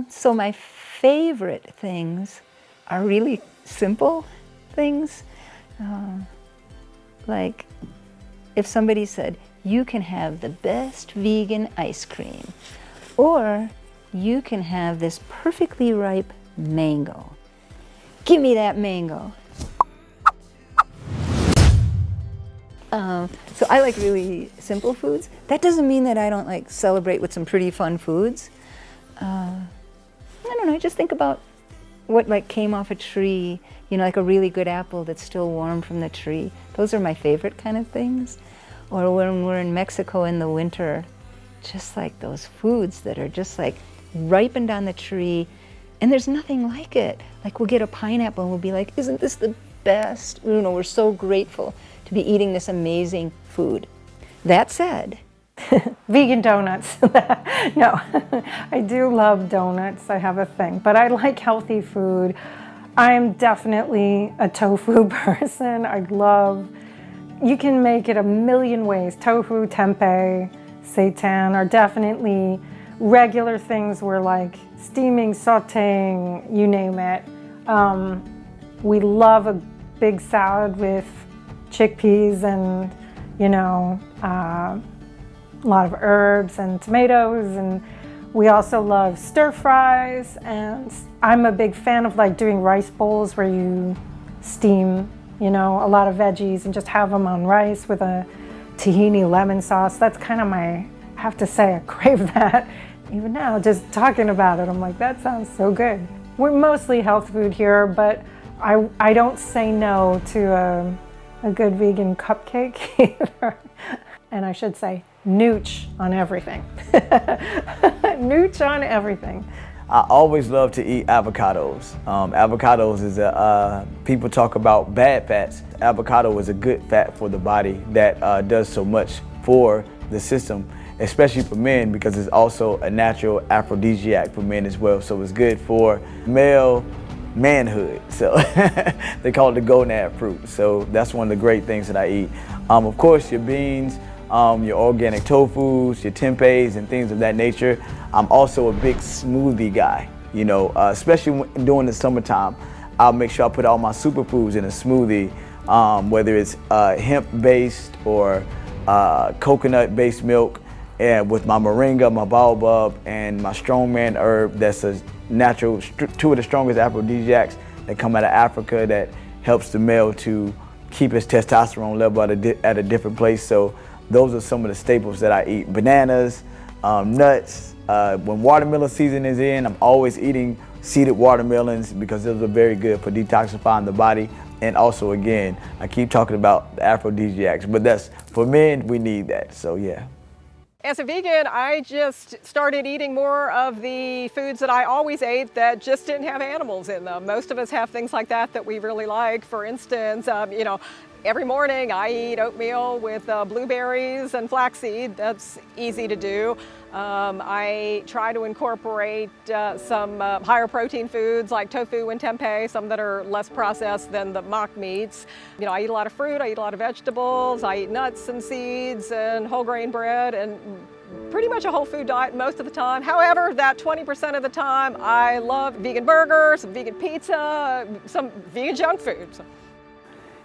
So my favorite things are really simple things. Like if somebody said, you can have the best vegan ice cream, or you can have this perfectly ripe mango. Give me that mango. So I like really simple foods. That doesn't mean that I don't like celebrate with some pretty fun foods. I don't know, I just think about what like came off a tree, you know, like a really good apple that's still warm from the tree. Those are my favorite kind of things. Or when we're in Mexico in the winter, just like those foods that are just like ripened on the tree, and there's nothing like it. Like we'll get a pineapple and we'll be like, isn't this the best? You know, we're so grateful to be eating this amazing food. That said, vegan donuts. No, I do love donuts. I have a thing, but I like healthy food. I'm definitely a tofu person. I love, you can make it a million ways. Tofu, tempeh, seitan are definitely regular things where like steaming, sauteing, you name it. We love a big salad with chickpeas and, you know, a lot of herbs and tomatoes, and we also love stir fries, and I'm a big fan of like doing rice bowls where you steam, you know, a lot of veggies and just have them on rice with a tahini lemon sauce. That's kind of my, I have to say, I crave that. Even now, just talking about it, I'm like, that sounds so good. We're mostly health food here, but I don't say no to a good vegan cupcake either. And I should say, nooch on everything. Nooch on everything. I always love to eat avocados. Avocados is people talk about bad fats. Avocado is a good fat for the body that does so much for the system, especially for men, because it's also a natural aphrodisiac for men as well. So it's good for male manhood. So they call it the gonad fruit. So that's one of the great things that I eat. Of course, your beans, your organic tofus, your tempehs, and things of that nature. I'm also a big smoothie guy, you know, especially during the summertime. I'll make sure I put all my superfoods in a smoothie, whether it's hemp-based or coconut-based milk, and with my moringa, my baobab, and my strongman herb. That's a natural, two of the strongest aphrodisiacs that come out of Africa that helps the male to keep his testosterone level at a different place. So those are some of the staples that I eat. Bananas, nuts. When watermelon season is in, I'm always eating seeded watermelons because those are very good for detoxifying the body. And also, again, I keep talking about the aphrodisiacs, but that's, for men, we need that, so yeah. As a vegan, I just started eating more of the foods that I always ate that just didn't have animals in them. Most of us have things like that we really like. For instance, you know, every morning I eat oatmeal with blueberries and flaxseed. That's easy to do. I try to incorporate some higher protein foods like tofu and tempeh, some that are less processed than the mock meats. You know, I eat a lot of fruit, I eat a lot of vegetables, I eat nuts and seeds and whole grain bread, and pretty much a whole food diet most of the time. However, that 20% of the time, I love vegan burgers, vegan pizza, some vegan junk food.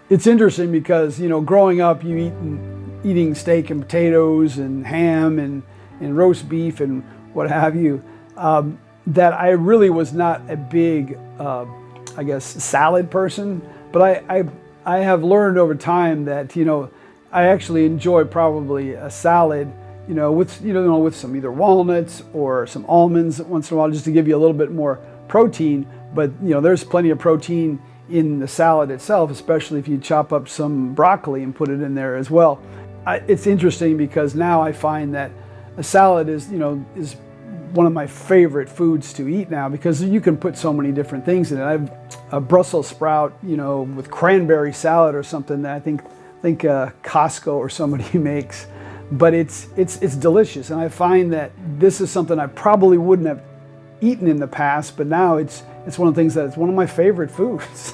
It's interesting because, you know, growing up, you eating steak and potatoes and ham and roast beef and what have you, that I really was not a big, I guess, salad person. But I have learned over time that, you know, I actually enjoy probably a salad, you know, with some either walnuts or some almonds once in a while, just to give you a little bit more protein. But, you know, there's plenty of protein in the salad itself, especially if you chop up some broccoli and put it in there as well. It's interesting because now I find that a salad is, you know, is one of my favorite foods to eat now because you can put so many different things in it. I have a Brussels sprout, you know, with cranberry salad or something that I think Costco or somebody makes, but it's delicious. And I find that this is something I probably wouldn't have eaten in the past, but now it's one of the things that it's one of my favorite foods.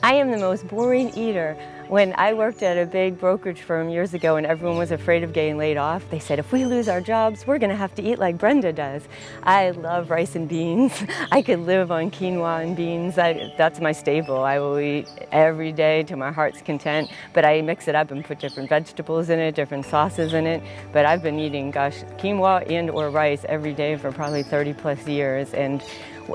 I am the most boring eater. When I worked at a big brokerage firm years ago and everyone was afraid of getting laid off, they said, if we lose our jobs, we're gonna have to eat like Brenda does. I love rice and beans. I could live on quinoa and beans. That's my staple. I will eat every day to my heart's content, but I mix it up and put different vegetables in it, different sauces in it. But I've been eating, gosh, quinoa and or rice every day for probably 30 plus years. And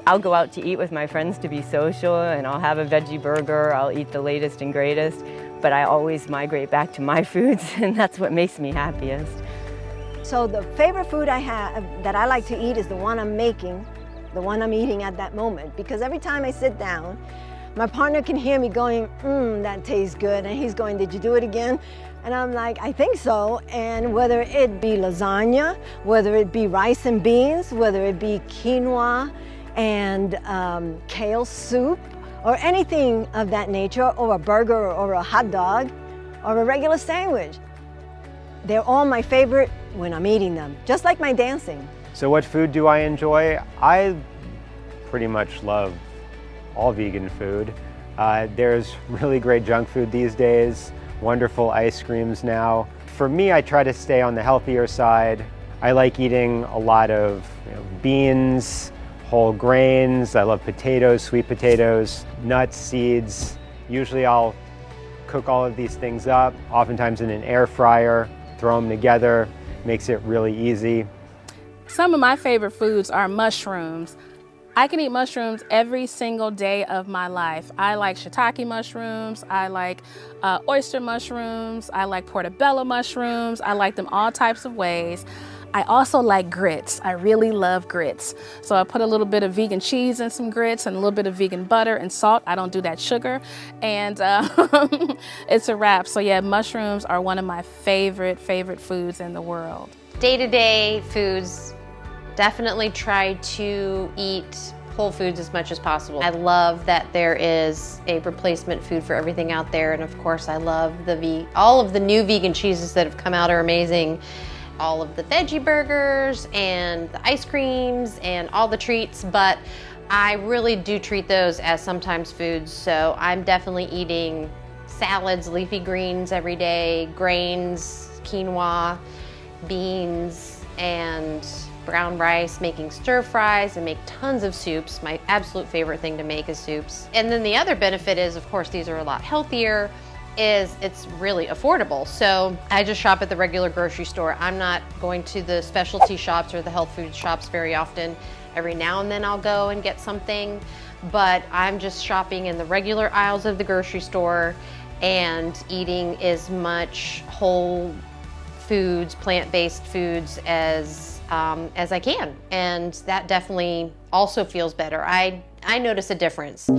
I'll go out to eat with my friends to be social, and I'll have a veggie burger. I'll eat the latest and greatest. But I always migrate back to my foods, and that's what makes me happiest. So the favorite food I have that I like to eat is the one I'm making, the one I'm eating at that moment. Because every time I sit down, my partner can hear me going, that tastes good. And he's going, did you do it again? And I'm like, I think so. And whether it be lasagna, whether it be rice and beans, whether it be quinoa and kale soup, or anything of that nature, or a burger or a hot dog or a regular sandwich. They're all my favorite when I'm eating them, just like my dancing. So what food do I enjoy? I pretty much love all vegan food. There's really great junk food these days, wonderful ice creams now. For me, I try to stay on the healthier side. I like eating a lot of beans, whole grains. I love potatoes, sweet potatoes, nuts, seeds. Usually I'll cook all of these things up, oftentimes in an air fryer, throw them together, makes it really easy. Some of my favorite foods are mushrooms. I can eat mushrooms every single day of my life. I like shiitake mushrooms, I like oyster mushrooms, I like portobello mushrooms, I like them all types of ways. I also like grits. I really love grits. So I put a little bit of vegan cheese in some grits and a little bit of vegan butter and salt. I don't do that sugar. And it's a wrap. So yeah, mushrooms are one of my favorite foods in the world. Day-to-day foods, definitely try to eat whole foods as much as possible. I love that there is a replacement food for everything out there. And of course, I love all of the new vegan cheeses that have come out are amazing. All of the veggie burgers and the ice creams and all the treats, but I really do treat those as sometimes foods. So I'm definitely eating salads, leafy greens every day, grains, quinoa, beans, and brown rice, making stir fries and make tons of soups. My absolute favorite thing to make is soups. And then the other benefit is, of course, these are a lot healthier, is it's really affordable. So I just shop at the regular grocery store. I'm not going to the specialty shops or the health food shops very often. Every now and then I'll go and get something, but I'm just shopping in the regular aisles of the grocery store and eating as much whole foods, plant-based foods as I can. And that definitely also feels better. I notice a difference.